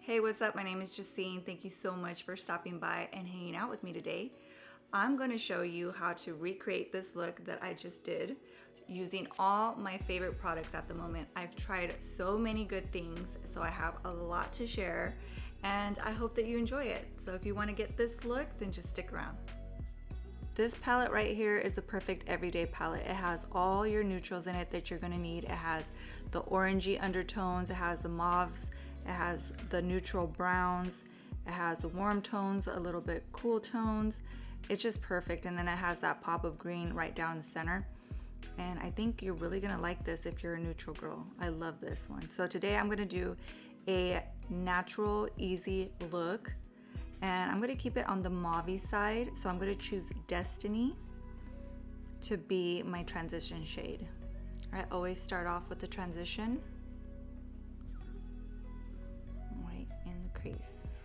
Hey, what's up? My name is Jessin. Thank you so much for stopping by and hanging out with me today. I'm going to show you how to recreate this look that I just did using all my favorite products at the moment. I've tried so many good things, so I have a lot to share, and I hope that you enjoy it. So if you want to get this look, then just stick around. This palette right here is the perfect everyday palette. It has all your neutrals in it that you're gonna need. It has the orangey undertones, it has the mauves, it has the neutral browns, it has the warm tones, a little bit cool tones. It's just perfect. And then it has that pop of green right down the center. And I think you're really gonna like this if you're a neutral girl. I love this one. So today I'm gonna do a natural, easy look. And I'm gonna keep it on the mauve side. So I'm gonna choose Destiny to be my transition shade. I always start off with the transition right in the crease.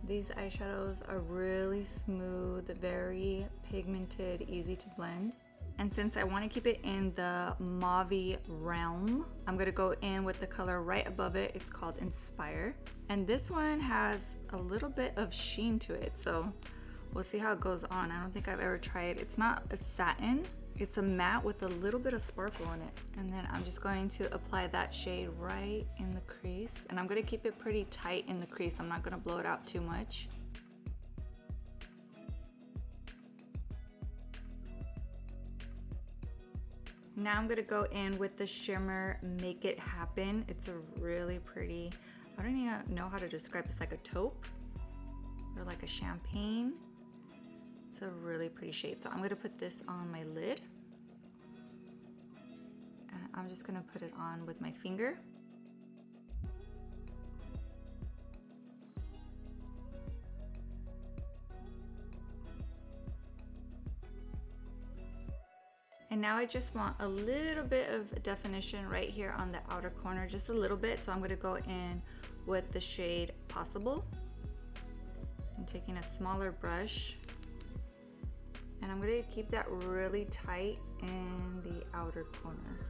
These eyeshadows are really smooth, very pigmented, easy to blend. And since I want to keep it in the mauve realm, I'm going to go in with the color right above it. It's called Inspire. And this one has a little bit of sheen to it, so we'll see how it goes on. I don't think I've ever tried. It's not a satin. It's a matte with a little bit of sparkle in it. And then I'm just going to apply that shade right in the crease. And I'm going to keep it pretty tight in the crease. I'm not going to blow it out too much. Now I'm gonna go in with the shimmer Make It Happen. It's a really pretty, I don't even know how to describe it. It's like a taupe or like a champagne. It's a really pretty shade. So I'm gonna put this on my lid. And I'm just gonna put it on with my finger. And now I just want a little bit of definition right here on the outer corner, just a little bit. So I'm gonna go in with the shade Possible. I'm taking a smaller brush and I'm gonna keep that really tight in the outer corner.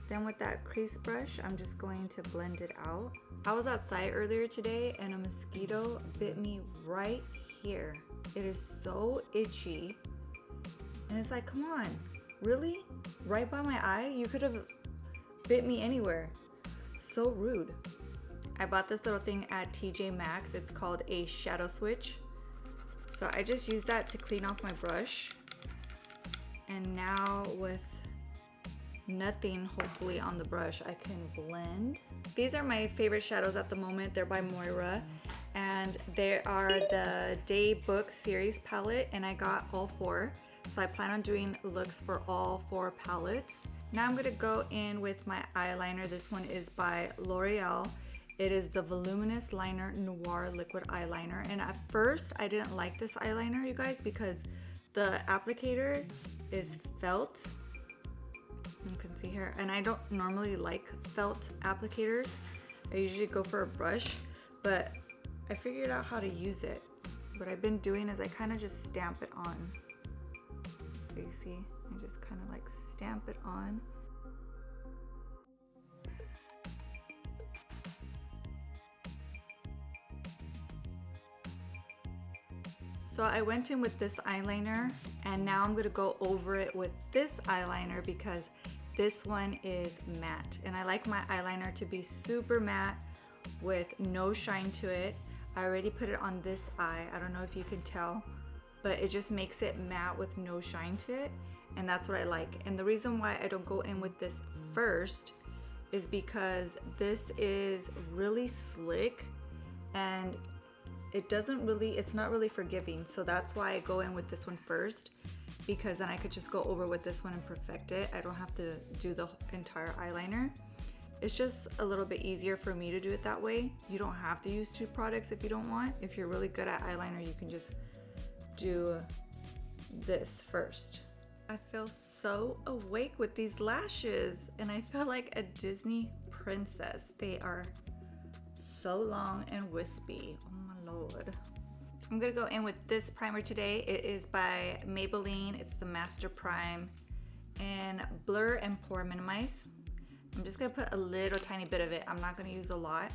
Then with that crease brush, I'm just going to blend it out. I was outside earlier today and a mosquito bit me right here. It is so itchy. And it's like, come on, really? Right by my eye? You could have bit me anywhere. So rude. I bought this little thing at TJ Maxx. It's called a shadow switch. So I just use that to clean off my brush. And now with nothing hopefully on the brush, I can blend. These are my favorite shadows at the moment. They're by MOIRA and they are the Day Book series palette, and I got all four, so I plan on doing looks for all four palettes. Now I'm gonna go in with my eyeliner. This one is by L'Oreal. It is the Voluminous Liner Noir Liquid Eyeliner, and at first I didn't like this eyeliner, you guys, because the applicator is felt. You can see here, and I don't normally like felt applicators. I usually go for a brush, but I figured out how to use it. What I've been doing is I kind of just stamp it on. So you see, I just kind of like stamp it on. So I went in with this eyeliner, and now I'm gonna go over it with this eyeliner because this one is matte. And I like my eyeliner to be super matte with no shine to it. I already put it on this eye. I don't know if you can tell, but it just makes it matte with no shine to it. And that's what I like. And the reason why I don't go in with this first is because this is really slick and it's not really forgiving. So that's why I go in with this one first, because then I could just go over with this one and perfect it. I don't have to do the entire eyeliner. It's just a little bit easier for me to do it that way. You don't have to use two products if you don't want. If you're really good at eyeliner, you can just do this first. I feel so awake with these lashes, and I feel like a Disney princess. They are so long and wispy. Oh my lord. I'm gonna go in with this primer today. It is by Maybelline. It's the Master Prime in Blur and Pore Minimize. I'm just gonna put a little tiny bit of it. I'm not gonna use a lot,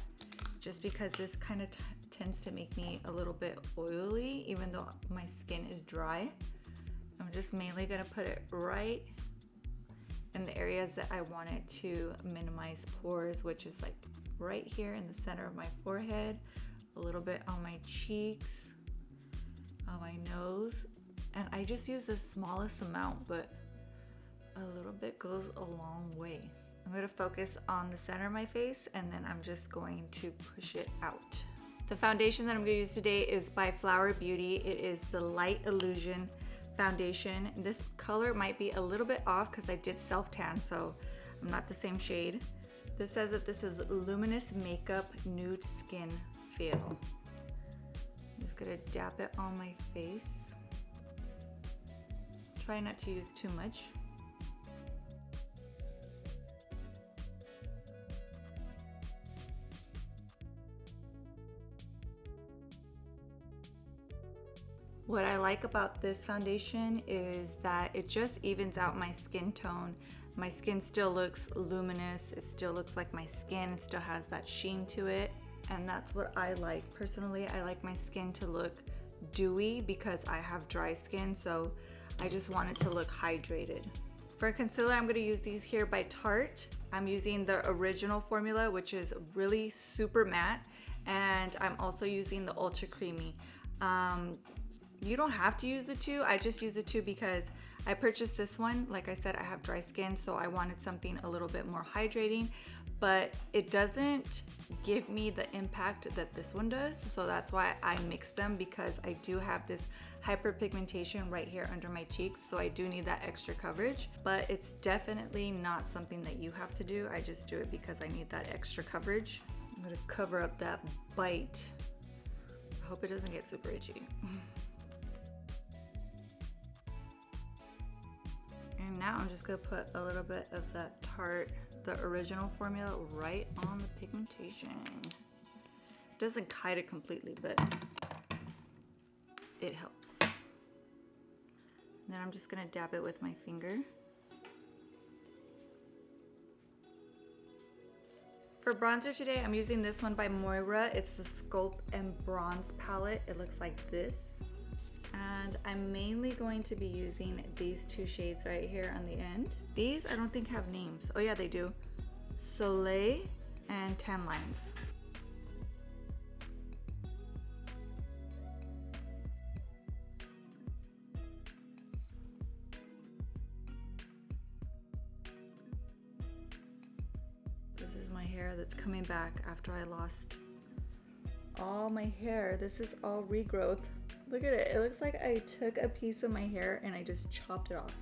just because this kind of tends to make me a little bit oily, even though my skin is dry. I'm just mainly gonna put it right in the areas that I want it to minimize pores, which is like right here in the center of my forehead, a little bit on my cheeks, on my nose, and I just use the smallest amount, but a little bit goes a long way. I'm gonna focus on the center of my face, and then I'm just going to push it out. The foundation that I'm gonna use today is by Flower Beauty. It is the Light Illusion foundation. This color might be a little bit off because I did self-tan, so I'm not the same shade. This says that this is Luminous Makeup Nude Skin Feel. I'm just gonna dab it on my face. Try not to use too much. What I like about this foundation is that it just evens out my skin tone. My skin still looks luminous. It still looks like my skin. It still has that sheen to it. And that's what I like. Personally, I like my skin to look dewy because I have dry skin, so I just want it to look hydrated. For concealer, I'm gonna use these here by Tarte. I'm using the original formula, which is really super matte, and I'm also using the Ultra Creamy. You don't have to use the two. I just use the two because I purchased this one. Like I said, I have dry skin, so I wanted something a little bit more hydrating, but it doesn't give me the impact that this one does. So that's why I mix them, because I do have this hyperpigmentation right here under my cheeks. So I do need that extra coverage, but it's definitely not something that you have to do. I just do it because I need that extra coverage. I'm gonna cover up that bite. I hope it doesn't get super itchy. And now I'm just gonna put a little bit of that Tarte, the original formula, right on the pigmentation. It doesn't hide it completely, but it helps. And then I'm just gonna dab it with my finger. For bronzer today, I'm using this one by MOIRA. It's the Sculpt and Bronze palette. It looks like this. And I'm mainly going to be using these two shades right here on the end. These I don't think have names. Oh yeah, they do. Soleil and Tan Lines. This is my hair that's coming back after I lost all my hair. This is all regrowth. Look at it. It looks like I took a piece of my hair and I just chopped it off.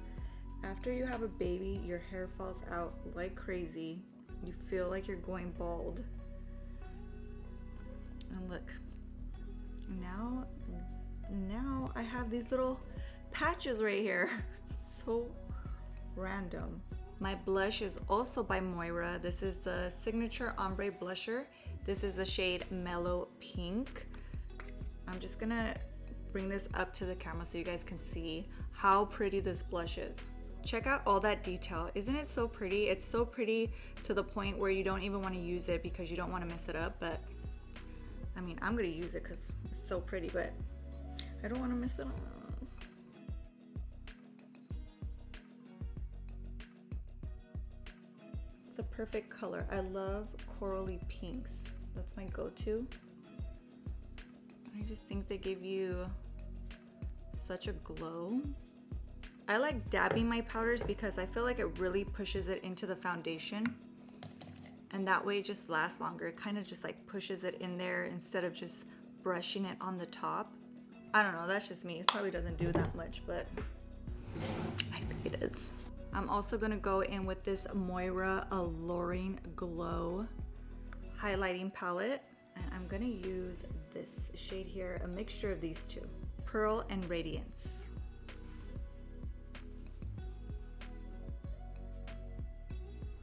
After you have a baby, your hair falls out like crazy. You feel like you're going bald. And look, now I have these little patches right here. So random. My blush is also by MOIRA. This is the Signature Ombre Blusher. This is the shade Mellow Pink. I'm just gonna bring this up to the camera so you guys can see how pretty this blush is. Check out all that detail. Isn't it so pretty? It's so pretty to the point where you don't even want to use it because you don't want to mess it up, but I mean, I'm gonna use it because it's so pretty, but I don't want to mess it up. It's the perfect color. I love corally pinks. That's my go-to. I just think they give you such a glow. I like dabbing my powders because I feel like it really pushes it into the foundation, and that way it just lasts longer. It kind of just like pushes it in there instead of just brushing it on the top. I don't know, that's just me. It probably doesn't do that much, but I think it is. I'm also gonna go in with this MOIRA Alluring Glow highlighting palette. And I'm gonna use this shade here, a mixture of these two, Pearl and Radiance.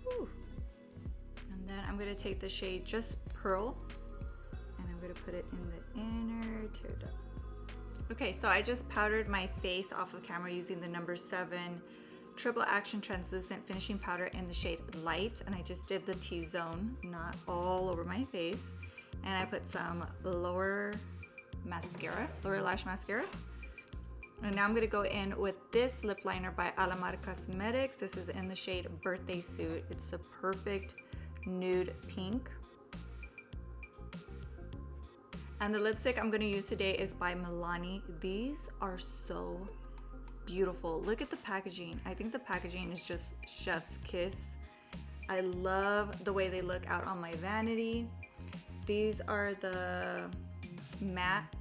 Whew. And then I'm gonna take the shade just Pearl, and I'm gonna put it in the inner tear duct. Okay, so I just powdered my face off of camera using the number 7 Triple Action Translucent Finishing Powder in the shade Light, and I just did the T-zone, not all over my face. And I put some lower lash mascara. And now I'm gonna go in with this lip liner by Alamar Cosmetics. This is in the shade Birthday Suit. It's the perfect nude pink. And the lipstick I'm gonna use today is by Milani. These are so beautiful. Look at the packaging. I think the packaging is just chef's kiss. I love the way they look out on my vanity. These are the matte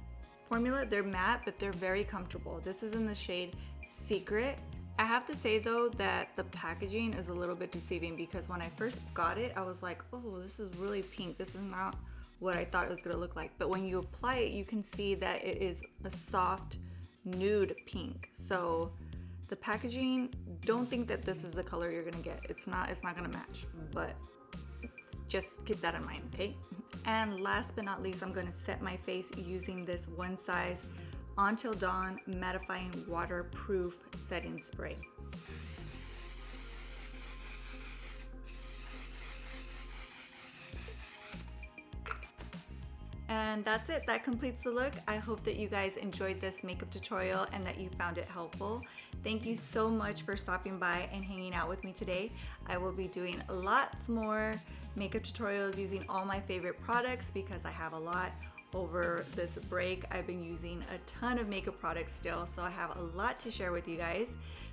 formula. They're matte, but they're very comfortable. This is in the shade Secret. I have to say though that the packaging is a little bit deceiving, because when I first got it, I was like, oh, this is really pink. This is not what I thought it was gonna look like. But when you apply it, you can see that it is a soft nude pink. So the packaging, don't think that this is the color you're gonna get. It's not gonna match, but just keep that in mind, okay? And last but not least, I'm gonna set my face using this One Size Until Dawn Mattifying Waterproof Setting Spray. And that's it. That completes the look. I hope that you guys enjoyed this makeup tutorial and that you found it helpful. Thank you so much for stopping by and hanging out with me today. I will be doing lots more makeup tutorials using all my favorite products, because I have a lot over this break. I've been using a ton of makeup products still, so I have a lot to share with you guys.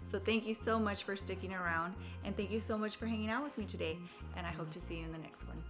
So thank you so much for sticking around, and thank you so much for hanging out with me today, and I hope to see you in the next one.